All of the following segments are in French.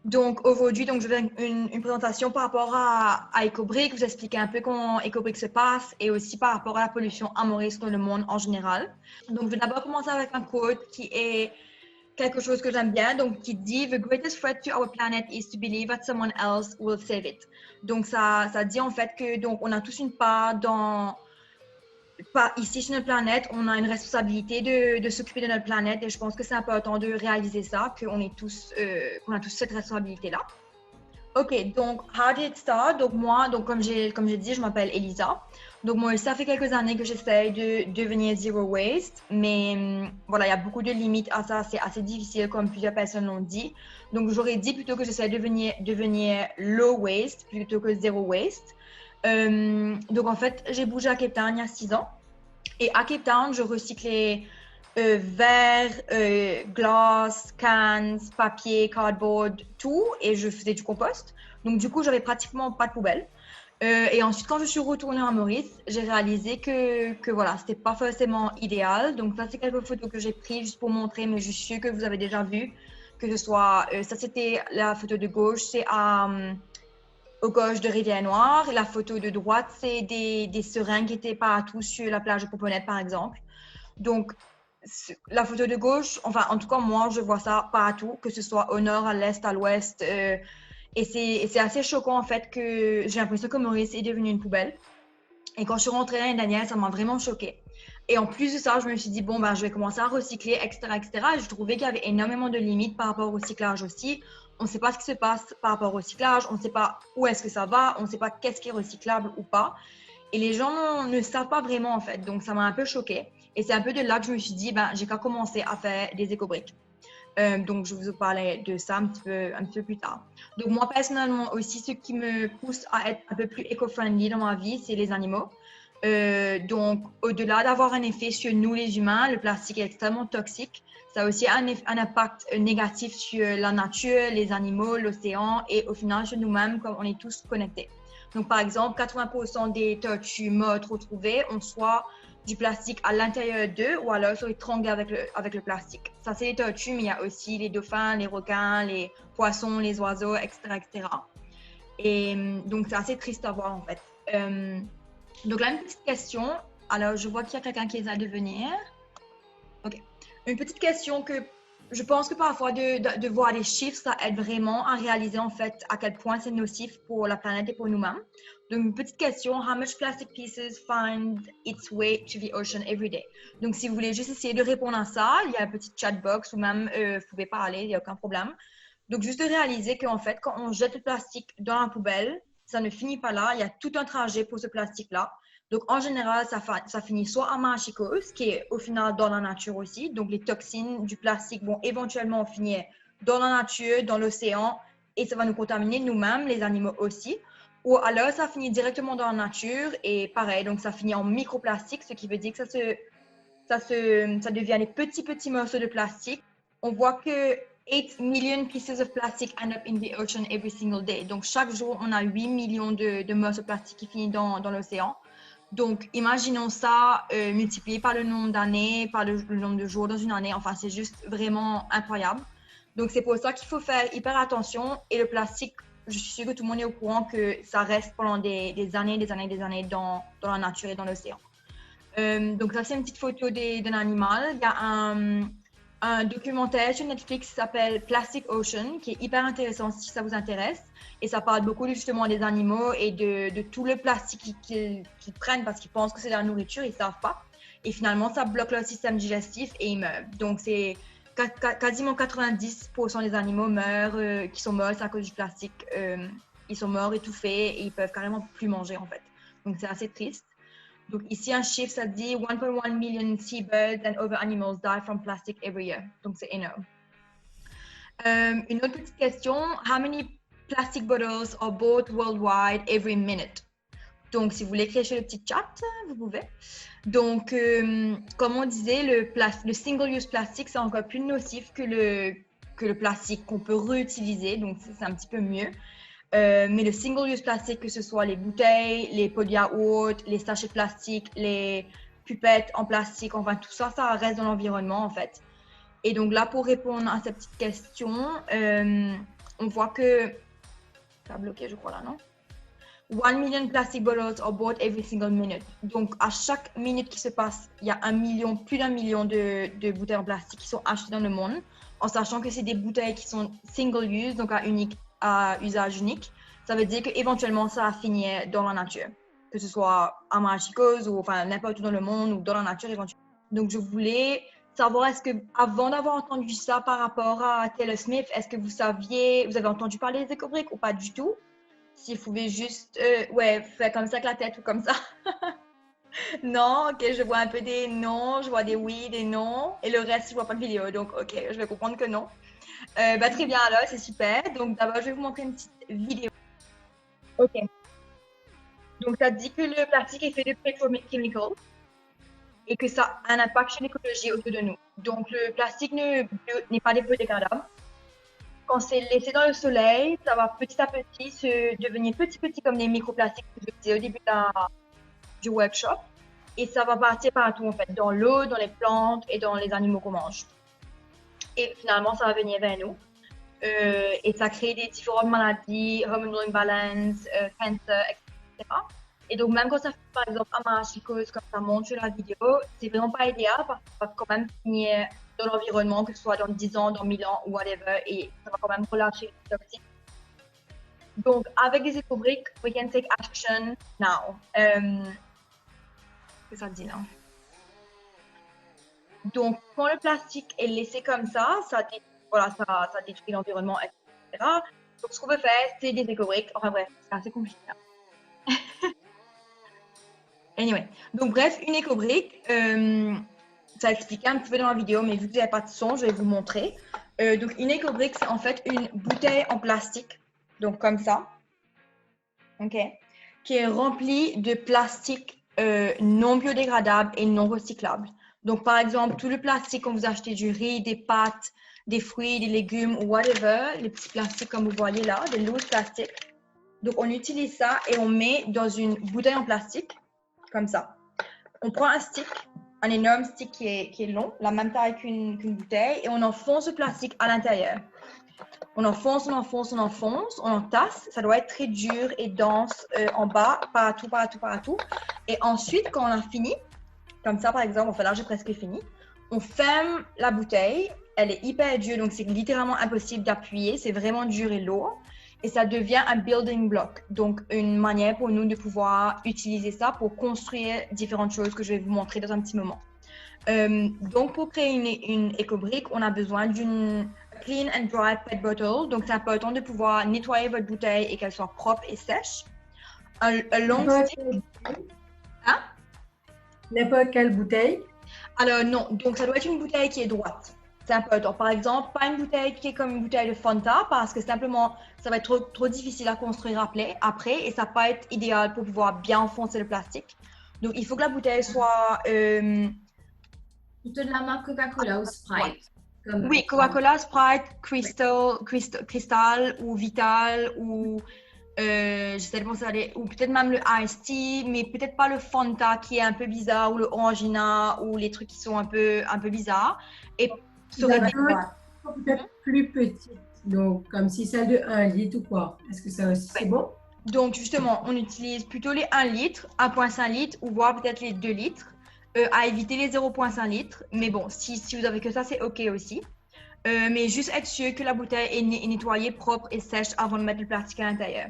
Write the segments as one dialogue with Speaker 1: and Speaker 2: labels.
Speaker 1: Donc aujourd'hui, donc, je vais faire une présentation par rapport à Ecobrick, vous expliquer un peu comment Ecobrick se passe et aussi par rapport à la pollution à Maurice dans le monde en général. Donc je vais d'abord commencer avec un quote qui est quelque chose que j'aime bien, donc qui dit The greatest threat to our planet is to believe that someone else will save it. Donc ça dit en fait que donc on a tous une part ici sur notre planète, on a une responsabilité de s'occuper de notre planète et je pense que c'est important de réaliser ça, qu'on a tous cette responsabilité-là. Ok, donc how did it start? Donc moi, donc comme j'ai dit, je m'appelle Elisa. Donc moi, ça fait quelques années que j'essaye de devenir zero waste, mais voilà, il y a beaucoup de limites à ça. C'est assez difficile, comme plusieurs personnes l'ont dit. Donc j'aurais dit plutôt que j'essaie de devenir low waste plutôt que zero waste. Donc en fait, j'ai bougé à Cape Town il y a 6 ans. Et à Cape Town, je recyclais verre, glace, cans, papier, cardboard, tout, et je faisais du compost. Donc du coup, j'avais pratiquement pas de poubelle. Et ensuite, quand je suis retournée à Maurice, j'ai réalisé que voilà, c'était pas forcément idéal. Donc ça, c'est quelques photos que j'ai prises juste pour montrer, mais je suis sûre que vous avez déjà vu, que ce soit, ça c'était la photo de gauche, c'est au gauche de Rivière-Noire. La photo de droite, c'est des seringues qui étaient partout sur la plage de Poponette, par exemple. Donc, la photo de gauche, enfin, en tout cas, moi, je vois ça partout, que ce soit au nord, à l'est, à l'ouest. Et c'est assez choquant, en fait, que j'ai l'impression que Maurice est devenu une poubelle. Et quand je suis rentrée l'année dernière, ça m'a vraiment choquée. Et en plus de ça, je me suis dit, bon, ben, je vais commencer à recycler, etc., etc. Et je trouvais qu'il y avait énormément de limites par rapport au recyclage aussi. On ne sait pas ce qui se passe par rapport au recyclage, on ne sait pas où est-ce que ça va, on ne sait pas qu'est-ce qui est recyclable ou pas. Et les gens ne savent pas vraiment, en fait. Donc, ça m'a un peu choquée. Et c'est un peu de là que je me suis dit, ben, j'ai qu'à commencer à faire des éco-briques. Donc, je vous parlais de ça un petit peu plus tard. Donc, moi, personnellement, aussi, ce qui me pousse à être un peu plus éco-friendly dans ma vie, c'est les animaux. Donc, au-delà d'avoir un effet sur nous, les humains, le plastique est extrêmement toxique. Ça a aussi un impact négatif sur la nature, les animaux, l'océan et au final sur nous-mêmes, comme on est tous connectés. Donc, par exemple, 80% des tortues mortes retrouvées ont soit du plastique à l'intérieur d'eux ou alors sont étranglés avec le plastique. Ça, c'est les tortues, mais il y a aussi les dauphins, les requins, les poissons, les oiseaux, etc. etc. Et donc, c'est assez triste à voir en fait. Donc là, une petite question. Alors, je vois qu'il y a quelqu'un qui essaie de venir. Ok. Une petite question que je pense que parfois de voir les chiffres, ça aide vraiment à réaliser en fait à quel point c'est nocif pour la planète et pour nous-mêmes. Donc, une petite question. How much plastic pieces find its way to the ocean every day? Donc, si vous voulez juste essayer de répondre à ça, il y a un petit chat box ou même vous pouvez parler, il n'y a aucun problème. Donc, juste de réaliser qu'en fait, quand on jette le plastique dans la poubelle, ça ne finit pas là. Il y a tout un trajet pour ce plastique-là. Donc, en général, ça finit soit à Machikos, qui est au final dans la nature aussi. Donc, les toxines du plastique vont éventuellement finir dans la nature, dans l'océan, et ça va nous contaminer nous-mêmes, les animaux aussi. Ou alors, ça finit directement dans la nature, et pareil, donc ça finit en microplastique, ce qui veut dire que ça devient des petits morceaux de plastique. On voit que 8 million pieces of plastic end up in the ocean every single day. Donc, chaque jour, on a 8 millions de morceaux de plastique qui finissent dans l'océan. Donc, imaginons ça multiplié par le nombre d'années, par le nombre de jours dans une année. Enfin, c'est juste vraiment incroyable. Donc, c'est pour ça qu'il faut faire hyper attention. Et le plastique, je suis sûre que tout le monde est au courant que ça reste pendant des années, dans la nature et dans l'océan. Donc, ça, c'est une petite photo d'un animal. Il y a un documentaire sur Netflix qui s'appelle Plastic Ocean, qui est hyper intéressant si ça vous intéresse. Et ça parle beaucoup justement des animaux et de tout le plastique qu'ils prennent parce qu'ils pensent que c'est de la nourriture, ils ne savent pas. Et finalement, ça bloque leur système digestif et ils meurent. Donc, c'est quasiment 90% des animaux qui sont morts à cause du plastique. Ils sont morts étouffés et ils peuvent carrément plus manger en fait. Donc, c'est assez triste. Donc ici, un chiffre, ça dit 1.1 million seabirds and other animals die from plastic every year. Donc c'est énorme. Une autre petite question. How many plastic bottles are bought worldwide every minute? Donc si vous voulez écrire sur le petit chat, vous pouvez. Donc comme on disait, le single-use plastique, c'est encore plus nocif que le plastique qu'on peut réutiliser. Donc c'est un petit peu mieux. Mais le single-use plastique, que ce soit les bouteilles, les pots de yaourt, les sachets plastiques, les pupettes en plastique, enfin tout ça, ça reste dans l'environnement en fait. Et donc là, pour répondre à cette petite question, on voit que ça a bloqué, je crois là, non? 1 million plastic bottles are bought every single minute. Donc, à chaque minute qui se passe, il y a plus d'un million de bouteilles en plastique qui sont achetées dans le monde, en sachant que c'est des bouteilles qui sont single use, donc à usage unique. Ça veut dire qu'éventuellement, ça va finir dans la nature, que ce soit à Marachicos ou enfin n'importe où dans le monde ou dans la nature éventuellement. Donc, je voulais savoir, est-ce que, avant d'avoir entendu ça par rapport à Taylor Smith, est-ce que vous avez entendu parler des éco-briques ou pas du tout? Si vous pouvez juste, faire comme ça avec la tête ou comme ça. Non, ok, je vois un peu des non, je vois des oui, des non, et le reste, je vois pas de vidéo, donc ok, je vais comprendre que non. Très bien alors, c'est super. Donc d'abord, je vais vous montrer une petite vidéo. Ok. Donc, ça dit que le plastique est fait de petrochemicals et que ça a un impact sur l'écologie autour de nous. Donc, le plastique n'est pas biodégradable. Quand c'est laissé dans le soleil, ça va petit à petit se devenir petit comme des microplastiques que je disais au début du workshop. Et ça va partir partout en fait, dans l'eau, dans les plantes et dans les animaux qu'on mange. Et finalement, ça va venir vers nous. Et ça crée des différentes maladies, hormonal imbalance, cancer, etc. Et donc, même quand ça fait par exemple un marachicose, comme ça montre sur la vidéo, c'est vraiment pas idéal parce que ça va quand même finir dans l'environnement, que ce soit dans 10 ans, dans 1000 ans ou whatever, et ça va quand même relâcher les toxiques. Donc, avec des éco-briques, we can take action now. Qu'est-ce que ça dit là? Donc, quand le plastique est laissé comme ça, ça détruit l'environnement, etc. Donc, ce qu'on peut faire, c'est des éco-briques. Enfin bref, c'est assez compliqué. Anyway, donc bref, une éco-brique, ça explique un petit peu dans la vidéo, mais vu que vous n'avez pas de son, je vais vous montrer. Donc, une éco-brique, c'est en fait une bouteille en plastique, donc comme ça, ok, qui est remplie de plastique non biodégradable et non recyclable. Donc, par exemple, tout le plastique quand vous achetez du riz, des pâtes, des fruits, des légumes ou whatever, les petits plastiques comme vous voyez là, des loose plastiques. Donc, on utilise ça et on met dans une bouteille en plastique, comme ça. On prend un stick, un énorme stick qui est long, la même taille qu'une bouteille, et on enfonce le plastique à l'intérieur. On enfonce, on entasse. Ça doit être très dur et dense en bas, partout. Et ensuite, quand on a fini, comme ça par exemple, enfin là j'ai presque fini, on ferme la bouteille. Elle est hyper dure, donc c'est littéralement impossible d'appuyer. C'est vraiment dur et lourd. Et ça devient un building block, donc une manière pour nous de pouvoir utiliser ça pour construire différentes choses que je vais vous montrer dans un petit moment. Donc, pour créer une éco-brique, on a besoin d'une clean and dry PET bottle. Donc, c'est important de pouvoir nettoyer votre bouteille et qu'elle soit propre et sèche. Un long stick. Hein?
Speaker 2: N'importe quelle bouteille?
Speaker 1: Alors, non. Donc, ça doit être une bouteille qui est droite. C'est important. Par exemple, pas une bouteille qui est comme une bouteille de Fanta parce que simplement, ça va être trop difficile à construire après et ça va pas être idéal pour pouvoir bien enfoncer le plastique. Donc, il faut que la bouteille soit...
Speaker 3: Plutôt de la marque Coca-Cola ou Sprite.
Speaker 1: Oui, Coca-Cola, Sprite, Crystal ou Vital ou j'essaie de penser à ou peut-être même le Iced Tea, mais peut-être pas le Fanta qui est un peu bizarre ou le Orangina ou les trucs qui sont un peu bizarres. Et
Speaker 2: peut-être plus petite, donc comme si celle de 1 litre ou quoi. Est-ce que ça aussi c'est bon?
Speaker 1: Donc justement, on utilise plutôt les 1 litre, 1,5 litre ou voire peut-être les 2 litres. À éviter les 0,5 litres, mais bon, si vous avez que ça, c'est ok aussi. Mais juste être sûr que la bouteille est nettoyée, propre et sèche avant de mettre le plastique à l'intérieur.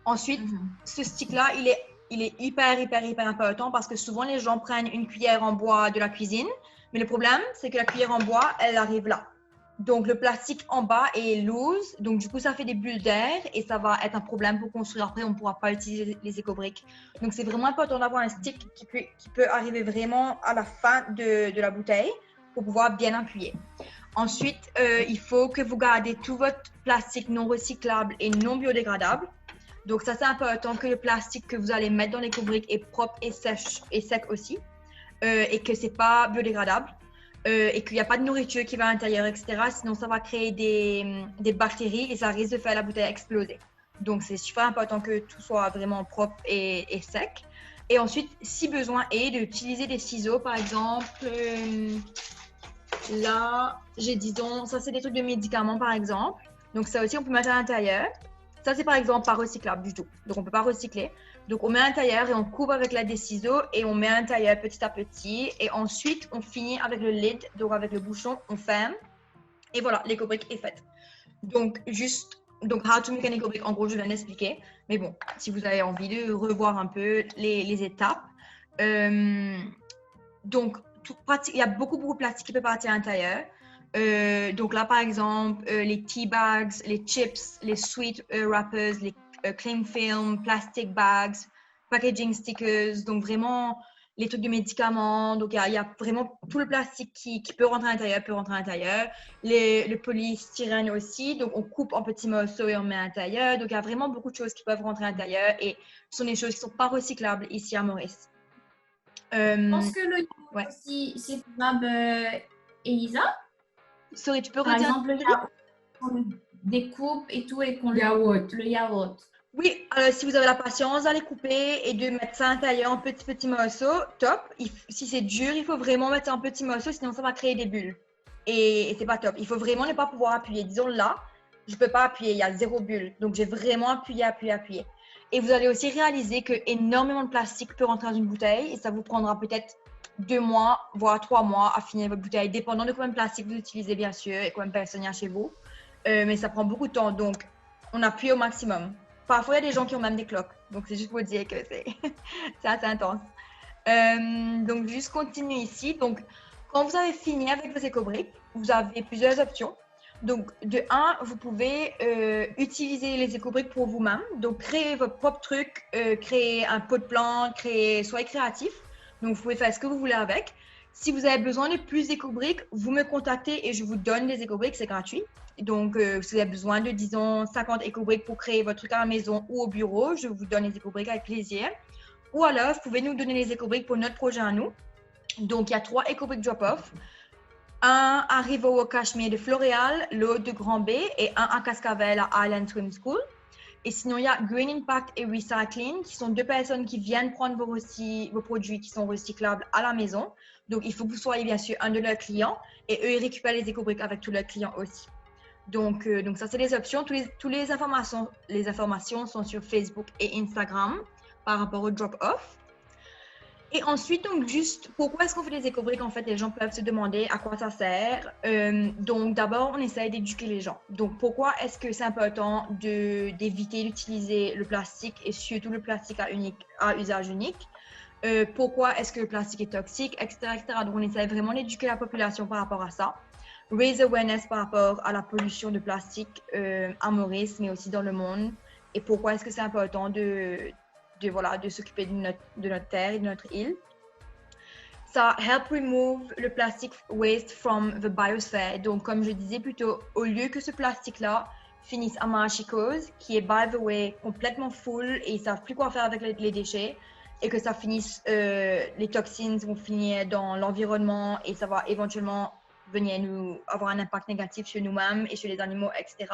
Speaker 1: Ensuite, ce stick-là, il est hyper important parce que souvent les gens prennent une cuillère en bois de la cuisine, mais le problème, c'est que la cuillère en bois, elle arrive là. Donc, le plastique en bas est loose, donc du coup, ça fait des bulles d'air et ça va être un problème pour construire. Après, on ne pourra pas utiliser les éco-briques. Donc, c'est vraiment important d'avoir un stick qui peut arriver vraiment à la fin de la bouteille pour pouvoir bien appuyer. Ensuite, il faut que vous gardez tout votre plastique non recyclable et non biodégradable. Donc, ça, c'est important que le plastique que vous allez mettre dans l'éco-brique est propre et sec aussi et que ce n'est pas biodégradable. Et qu'il n'y a pas de nourriture qui va à l'intérieur, etc. Sinon, ça va créer des bactéries et ça risque de faire la bouteille exploser. Donc, c'est super important que tout soit vraiment propre et sec. Et ensuite, si besoin est, d'utiliser des ciseaux, par exemple. Là, j'ai disons, ça c'est des trucs de médicaments, par exemple. Donc ça aussi, on peut mettre à l'intérieur. Ça, c'est par exemple pas recyclable du tout. Donc on ne peut pas recycler. Donc on met à l'intérieur et on coupe avec l'aide des ciseaux et on met à l'intérieur petit à petit. Et ensuite, on finit avec le lid, donc avec le bouchon, on ferme. Et voilà, l'éco-brick est faite. Donc how to make an éco-brick, en gros, je viens d'expliquer. Mais bon, si vous avez envie de revoir un peu les étapes. Donc, il y a beaucoup de plastique qui peut partir à l'intérieur. Donc là, par exemple, les tea bags, les chips, les sweet wrappers, les cling film, plastic bags, packaging stickers, donc vraiment les trucs de médicaments. Donc il y a vraiment tout le plastique qui peut rentrer à l'intérieur, le polystyrène aussi. Donc on coupe en petits morceaux et on met à l'intérieur. Donc il y a vraiment beaucoup de choses qui peuvent rentrer à l'intérieur et ce sont des choses qui ne sont pas recyclables ici à Maurice.
Speaker 3: Je pense que le yaourt aussi, c'est faisable, Elisa.
Speaker 1: Sorry, tu peux
Speaker 3: Par
Speaker 1: redire?
Speaker 3: exemple, le yaourt, on découpe et tout, et qu'on le yaourt.
Speaker 1: Oui, si vous avez la patience d'aller couper et de mettre ça à l'intérieur en petits morceaux, top. Si c'est dur, il faut vraiment mettre ça en petits morceaux, sinon ça va créer des bulles. Et c'est pas top. Il faut vraiment ne pas pouvoir appuyer. Disons là, je peux pas appuyer, il y a 0 bulle. Donc j'ai vraiment appuyé. Et vous allez aussi réaliser que énormément de plastique peut rentrer dans une bouteille et ça vous prendra peut-être 2 mois, voire 3 mois à finir votre bouteille, dépendant de combien de plastique vous utilisez bien sûr et combien de personnes il y a chez vous. Mais ça prend beaucoup de temps, donc on appuie au maximum. Parfois, il y a des gens qui ont même des cloques, donc c'est juste pour dire que c'est assez intense. Donc juste continue ici. Donc quand vous avez fini avec vos éco-briques, vous avez plusieurs options. Donc, de 1, vous pouvez utiliser les éco-briques pour vous-même. Donc, créer votre propre truc, créer un pot de plantes, soyez créatif. Donc, vous pouvez faire ce que vous voulez avec. Si vous avez besoin de plus d'éco-briques, vous me contactez et je vous donne des éco-briques, c'est gratuit. Donc, si vous avez besoin de, disons, 50 éco-briques pour créer votre truc à la maison ou au bureau, je vous donne les éco-briques avec plaisir. Ou alors, vous pouvez nous donner les éco-briques pour notre projet à nous. Donc, il y a 3 éco-briques drop-off. Un à River Cashmere de Floréal, l'autre de Grand B et un à Cascavel à Island Swim School. Et sinon, il y a Green Impact et Recycling, qui sont 2 personnes qui viennent prendre vos produits qui sont recyclables à la maison. Donc, il faut que vous soyez bien sûr un de leurs clients et eux, ils récupèrent les éco-briques avec tous leurs clients aussi. Donc ça, c'est les options. Toutes les informations sont sur Facebook et Instagram par rapport au drop-off. Et ensuite, donc, juste, pourquoi est-ce qu'on fait des éco-briques? En fait, les gens peuvent se demander à quoi ça sert. Donc, d'abord, on essaye d'éduquer les gens. Donc, pourquoi est-ce que c'est important d'éviter d'utiliser le plastique et surtout le plastique à usage unique? Pourquoi est-ce que le plastique est toxique, etc., etc. Donc, on essaye vraiment d'éduquer la population par rapport à ça. Raise awareness par rapport à la pollution de plastique à Maurice, mais aussi dans le monde. Et pourquoi est-ce que c'est important de s'occuper de notre terre et de notre île. Ça help remove le plastic waste from the biosphere. Donc, comme je disais plus tôt, au lieu que ce plastique-là finisse à Marachicos, qui est, by the way, complètement full et ils ne savent plus quoi faire avec les déchets, et que ça finisse, les toxines vont finir dans l'environnement et ça va éventuellement venir avoir un impact négatif sur nous-mêmes et sur les animaux, etc.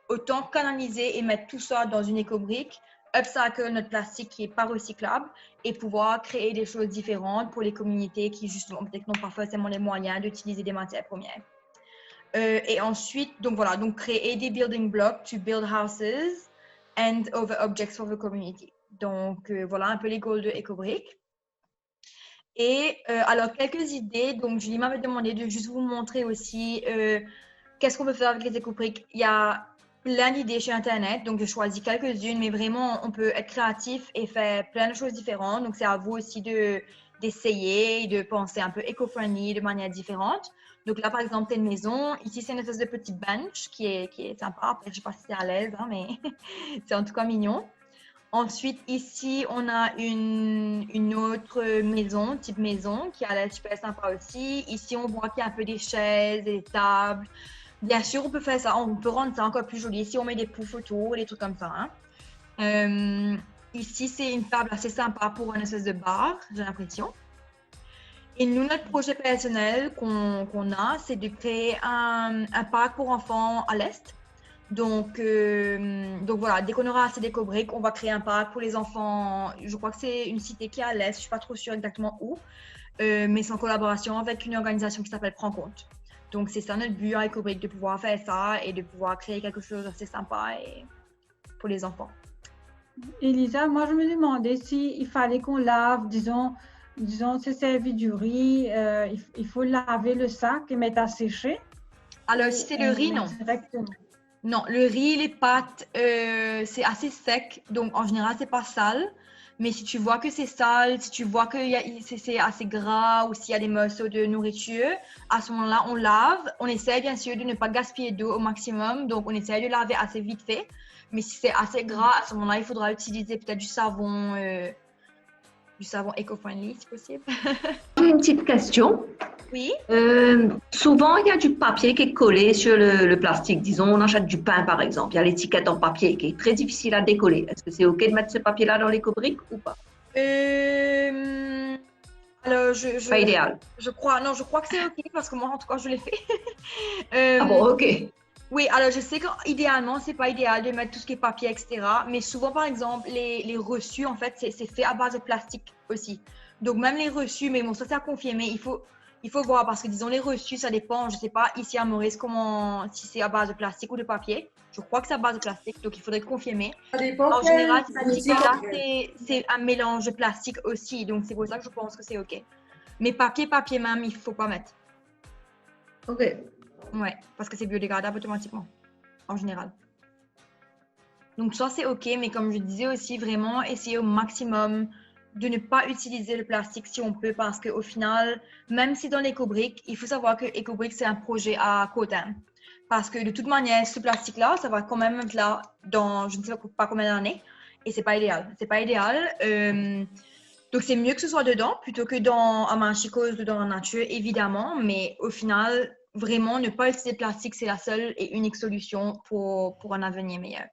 Speaker 1: Autant canaliser et mettre tout ça dans une éco-brique, upcycle notre plastique qui n'est pas recyclable et pouvoir créer des choses différentes pour les communautés qui justement peut-être n'ont pas forcément les moyens d'utiliser des matières premières. Et ensuite, donc créer des building blocks to build houses and other objects for the community. Donc voilà un peu les goals de EcoBrick. Et alors quelques idées, donc Julie m'avait demandé de juste vous montrer aussi qu'est-ce qu'on peut faire avec les EcoBrick. Il y a plein d'idées sur Internet, donc je choisis quelques-unes, mais vraiment, on peut être créatif et faire plein de choses différentes. Donc, c'est à vous aussi d'essayer et de penser un peu éco-friendly de manière différente. Donc là, par exemple, c'est une maison. Ici, c'est une espèce de petit bench qui est sympa. Après, je ne sais pas si c'est à l'aise, hein, mais c'est en tout cas mignon. Ensuite, ici, on a une autre maison, type maison, qui a l'air super sympa aussi. Ici, on voit qu'il y a un peu des chaises, des tables. Bien sûr, on peut faire ça, on peut rendre ça encore plus joli si on met des poufs autour, des trucs comme ça. Hein. Ici, c'est une table assez sympa pour une espèce de bar, j'ai l'impression. Et nous, notre projet personnel qu'on a, c'est de créer un parc pour enfants à l'Est. Donc voilà, dès qu'on aura assez d'éco-briques, on va créer un parc pour les enfants. Je crois que c'est une cité qui est à l'Est, je ne suis pas trop sûre exactement où, mais c'est en collaboration avec une organisation qui s'appelle Prends Compte. Donc, c'est ça notre but avec Ecobrick, de pouvoir faire ça et de pouvoir créer quelque chose d'assez sympa pour les enfants.
Speaker 4: Elisa, moi, je me demandais s'il fallait qu'on lave, disons, c'est servi du riz, il faut laver le sac et mettre à sécher.
Speaker 1: Alors, si c'est le riz, non.
Speaker 4: Directement.
Speaker 1: Non, le riz, les pâtes, c'est assez sec, donc en général, c'est pas sale. Mais si tu vois que c'est sale, si tu vois que c'est assez gras ou s'il y a des morceaux de nourriture, à ce moment-là, on lave. On essaie bien sûr de ne pas gaspiller d'eau au maximum, donc on essaie de laver assez vite fait. Mais si c'est assez gras, à ce moment-là, il faudra utiliser peut-être du savon éco-friendly si possible.
Speaker 5: J'ai une petite question.
Speaker 1: Oui.
Speaker 5: Souvent, il y a du papier qui est collé sur le plastique. Disons, on achète du pain, par exemple. Il y a l'étiquette en papier qui est très difficile à décoller. Est-ce que c'est OK de mettre ce papier-là dans l'écobrique ou pas?
Speaker 1: Alors,
Speaker 5: pas idéal.
Speaker 1: Je crois que c'est OK parce que moi, en tout cas, je l'ai fait.
Speaker 5: Ah bon, OK.
Speaker 1: Oui, alors je sais qu'idéalement, c'est pas idéal de mettre tout ce qui est papier, etc. Mais souvent, par exemple, les reçus, en fait, c'est fait à base de plastique aussi. Donc, même les reçus, mais bon, ça, c'est à confirmer. Il faut voir parce que, disons, les reçus, ça dépend. Je sais pas, ici à Maurice, si c'est à base de plastique ou de papier. Je crois que c'est à base de plastique, donc il faudrait confirmer.
Speaker 2: Ça dépend.
Speaker 1: En général, c'est un mélange de plastique aussi. Donc, c'est pour ça que je pense que c'est OK. Mais papier même, il faut pas mettre.
Speaker 5: OK.
Speaker 1: Ouais, parce que c'est biodégradable automatiquement, en général. Donc ça, c'est OK, mais comme je disais aussi, vraiment essayer au maximum de ne pas utiliser le plastique si on peut, parce qu'au final, même si dans l'écobrique, il faut savoir que Ecobrick, c'est un projet à court terme. Parce que de toute manière, ce plastique-là, ça va quand même être là dans je ne sais pas combien d'années, et c'est pas idéal. C'est pas idéal. Donc c'est mieux que ce soit dedans plutôt que à Manchicose ou dans la nature, évidemment, mais au final, vraiment, ne pas utiliser de plastique, c'est la seule et unique solution pour un avenir meilleur.